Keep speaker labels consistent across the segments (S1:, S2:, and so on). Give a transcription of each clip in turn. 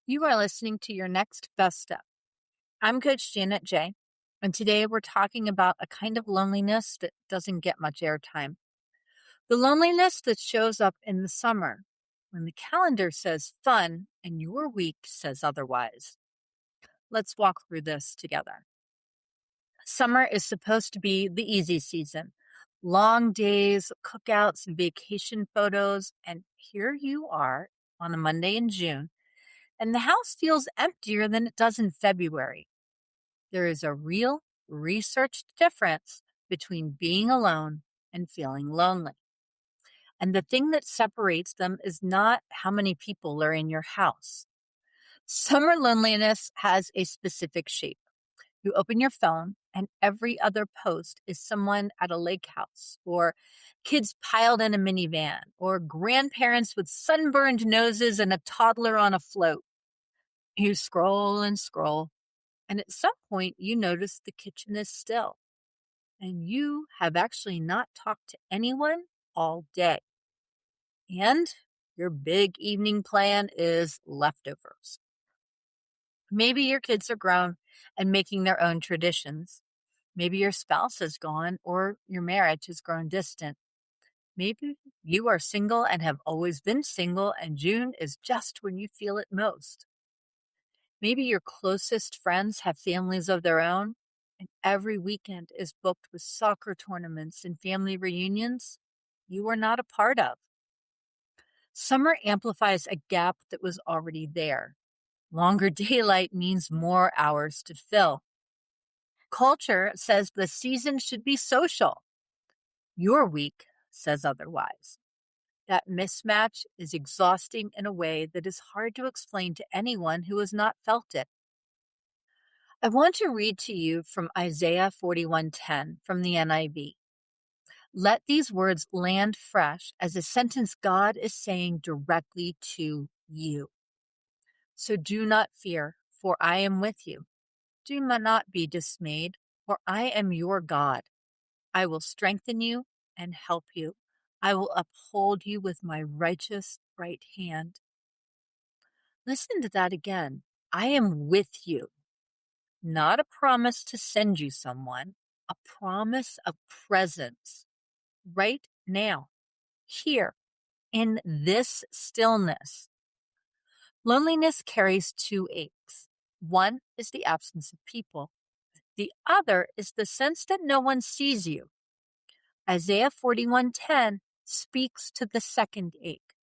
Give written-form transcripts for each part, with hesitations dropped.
S1: You are listening to Your Next Best Step. I'm Coach Janet J, and today we're talking about a kind of loneliness that doesn't get much airtime. The loneliness that shows up in the summer when the calendar says fun and your week says otherwise. Let's walk through this together. Summer is supposed to be the easy season. Long days, cookouts, vacation photos, and here you are on a Monday in June, and the house feels emptier than it does in February. There is a real, researched difference between being alone and feeling lonely. And the thing that separates them is not how many people are in your house. Summer loneliness has a specific shape. You open your phone, and every other post is someone at a lake house, or kids piled in a minivan, or grandparents with sunburned noses and a toddler on a float. You scroll and scroll, and at some point you notice the kitchen is still, and you have actually not talked to anyone all day. And your big evening plan is leftovers. Maybe your kids are grown and making their own traditions. Maybe your spouse is gone or your marriage has grown distant. Maybe you are single and have always been single, and June is just when you feel it most. Maybe your closest friends have families of their own, and every weekend is booked with soccer tournaments and family reunions you are not a part of. Summer amplifies a gap that was already there. Longer daylight means more hours to fill. Culture says the season should be social. Your week says otherwise. That mismatch is exhausting in a way that is hard to explain to anyone who has not felt it. I want to read to you from Isaiah 41:10 from the NIV. Let these words land fresh as a sentence God is saying directly to you. So do not fear, for I am with you. Do not be dismayed, for I am your God. I will strengthen you and help you. I will uphold you with my righteous right hand. Listen to that again. I am with you. Not a promise to send you someone, a promise of presence right now, here, in this stillness. Loneliness carries two aches. One is the absence of people. The other is the sense that no one sees you. Isaiah 41:10 speaks to the second ache.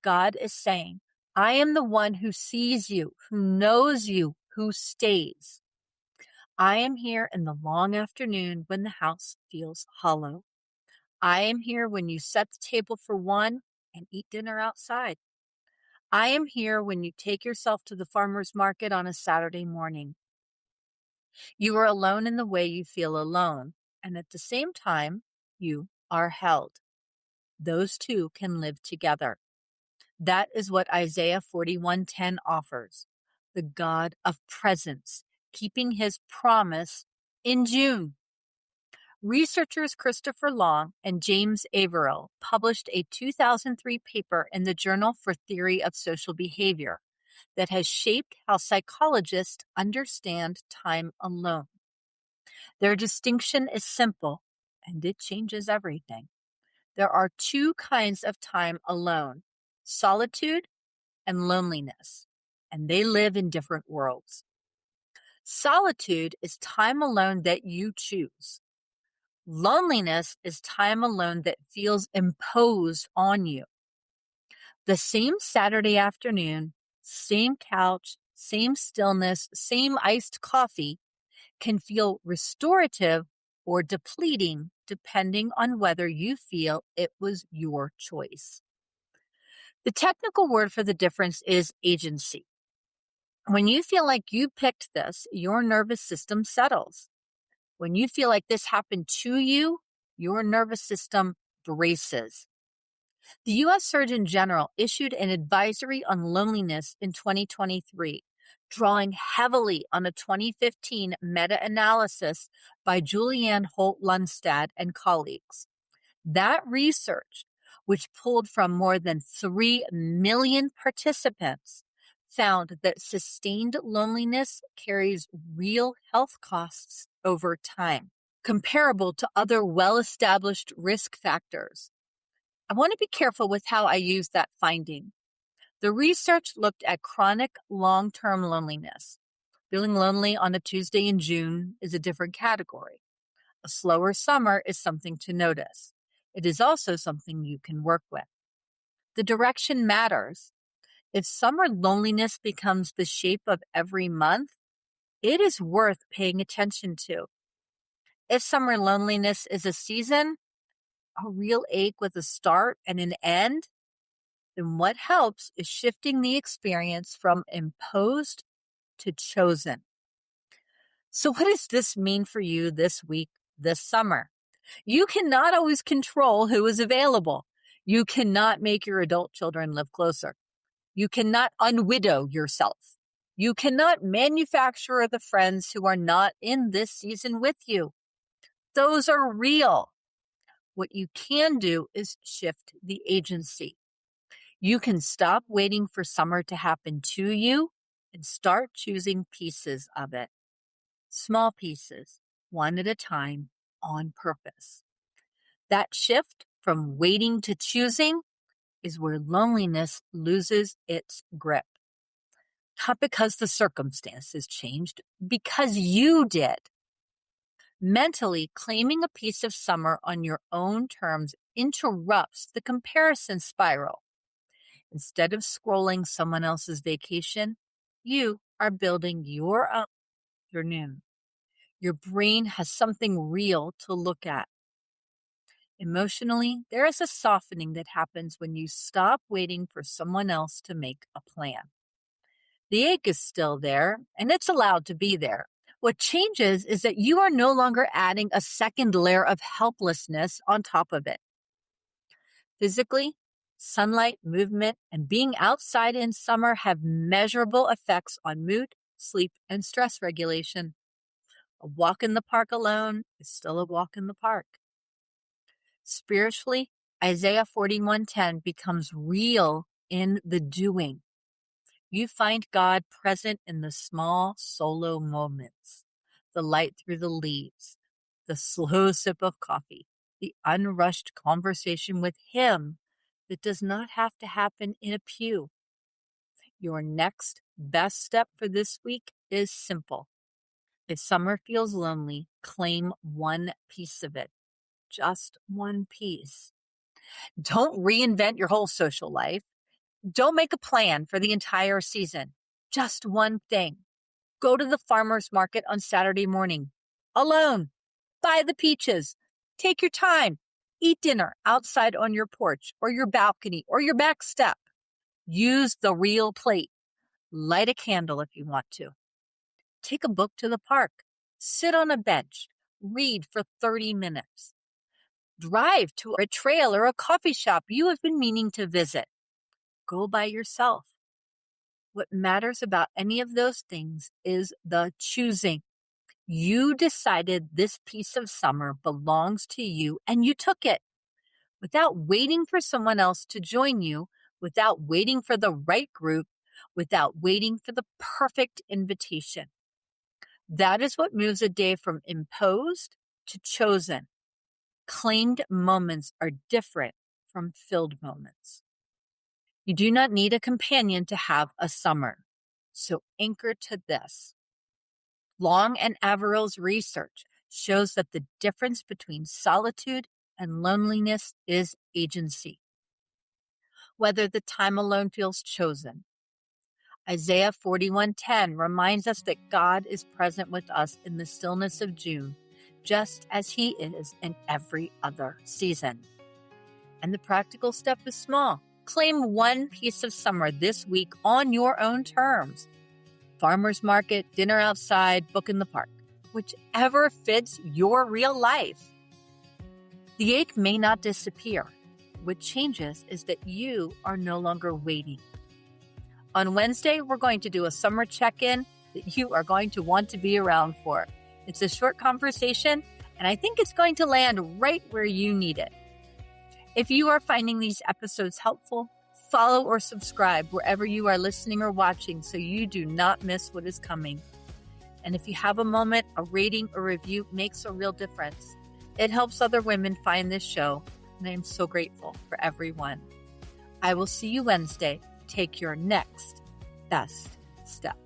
S1: God is saying, I am the one who sees you, who knows you, who stays. I am here in the long afternoon when the house feels hollow. I am here when you set the table for one and eat dinner outside. I am here when you take yourself to the farmer's market on a Saturday morning. You are alone in the way you feel alone, and at the same time, you are held. Those two can live together. That is what Isaiah 41:10 offers. The God of presence, keeping his promise in June. Researchers Christopher Long and James Averill published a 2003 paper in the Journal for Theory of Social Behavior that has shaped how psychologists understand time alone. Their distinction is simple, and it changes everything. There are two kinds of time alone, solitude and loneliness, and they live in different worlds. Solitude is time alone that you choose. Loneliness is time alone that feels imposed on you. The same Saturday afternoon, same couch, same stillness, same iced coffee can feel restorative or depleting depending on whether you feel it was your choice. The technical word for the difference is agency. When you feel like you picked this, your nervous system settles. When you feel like this happened to you, your nervous system braces. The U.S. Surgeon General issued an advisory on loneliness in 2023, drawing heavily on a 2015 meta-analysis by Julianne Holt-Lundstad and colleagues. That research, which pulled from more than 3 million participants, found that sustained loneliness carries real health costs over time, comparable to other well-established risk factors. I want to be careful with how I use that finding. The research looked at chronic long-term loneliness. Feeling lonely on a Tuesday in June is a different category. A slower summer is something to notice. It is also something you can work with. The direction matters. If summer loneliness becomes the shape of every month, it is worth paying attention to. If summer loneliness is a season, a real ache with a start and an end, then what helps is shifting the experience from imposed to chosen. So what does this mean for you this week, this summer? You cannot always control who is available. You cannot make your adult children live closer. You cannot unwidow yourself. You cannot manufacture the friends who are not in this season with you. Those are real. What you can do is shift the agency. You can stop waiting for summer to happen to you and start choosing pieces of it. Small pieces, one at a time, on purpose. That shift from waiting to choosing is where loneliness loses its grip. Not because the circumstances changed, because you did. Mentally, claiming a piece of summer on your own terms interrupts the comparison spiral. Instead of scrolling someone else's vacation, you are building your own afternoon. Your brain has something real to look at. Emotionally, there is a softening that happens when you stop waiting for someone else to make a plan. The ache is still there, and it's allowed to be there. What changes is that you are no longer adding a second layer of helplessness on top of it. Physically, sunlight, movement, and being outside in summer have measurable effects on mood, sleep, and stress regulation. A walk in the park alone is still a walk in the park. Spiritually, Isaiah 41:10 becomes real in the doing. You find God present in the small solo moments, the light through the leaves, the slow sip of coffee, the unrushed conversation with Him that does not have to happen in a pew. Your next best step for this week is simple. If summer feels lonely, claim one piece of it, just one piece. Don't reinvent your whole social life. Don't make a plan for the entire season. Just one thing. Go to the farmer's market on Saturday morning. Alone. Buy the peaches. Take your time. Eat dinner outside on your porch or your balcony or your back step. Use the real plate. Light a candle if you want to. Take a book to the park. Sit on a bench. Read for 30 minutes. Drive to a trail or a coffee shop you have been meaning to visit. Go by yourself. What matters about any of those things is the choosing. You decided this piece of summer belongs to you and you took it without waiting for someone else to join you, without waiting for the right group, without waiting for the perfect invitation. That is what moves a day from imposed to chosen. Claimed moments are different from filled moments. You do not need a companion to have a summer. So anchor to this. Long and Averil's research shows that the difference between solitude and loneliness is agency. Whether the time alone feels chosen. Isaiah 41:10 reminds us that God is present with us in the stillness of June, just as He is in every other season. And the practical step is small. Claim one piece of summer this week on your own terms. Farmer's market, dinner outside, book in the park. Whichever fits your real life. The ache may not disappear. What changes is that you are no longer waiting. On Wednesday, we're going to do a summer check-in that you are going to want to be around for. It's a short conversation, and I think it's going to land right where you need it. If you are finding these episodes helpful, Follow or subscribe wherever you are listening or watching so you do not miss what is coming. And if you have a moment, a rating or review makes a real difference. It helps other women find this show, and I am so grateful for everyone. I will see you Wednesday. Take your next best step.